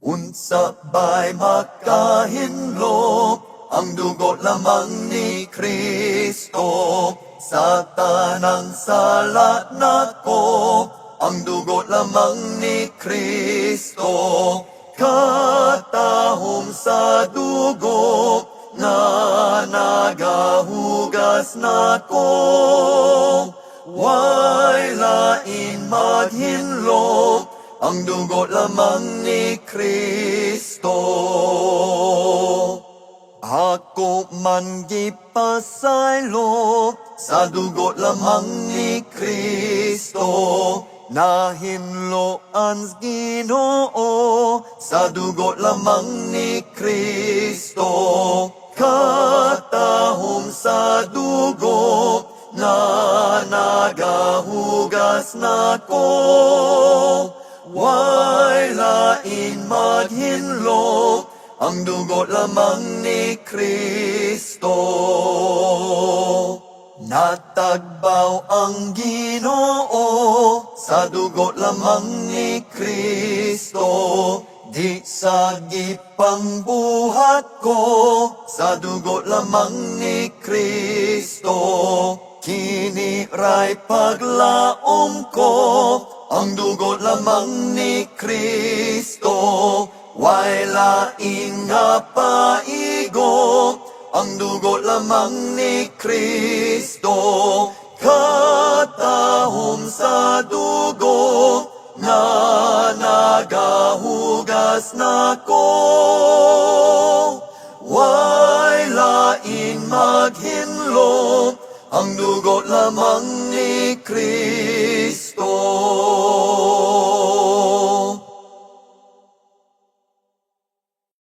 Unsabay makahinlok ang dugo lamang ni Kristo. Sa tanang sala nako, ang dugo lamang ni Kristo. Katahom sa dugo nga nagahugas nako. Way lain maghinlok, ang dugo lamang ni Kristo. Ako man gipasaylo sa dugo lamang ni Kristo. Nahinloan Ginoo sa dugo lamang ni Kristo. Katahom sa dugo nga nagahugas nako. Way lain maghinlok, ang dugo lamang ni Kristo. Natagbaw ang Ginoo sa dugo lamang ni Kristo. Di sa gipangbuhat ko sa dugo lamang ni Kristo. Kini ray paglaom ko, ang dugo lamang ni Kristo. Way laing nga paigo, ang dugo lamang ni Kristo. Katahom sa dugo nga nagahugas nako. Way lain maghinlok, ang dugo lamang ni Kristo.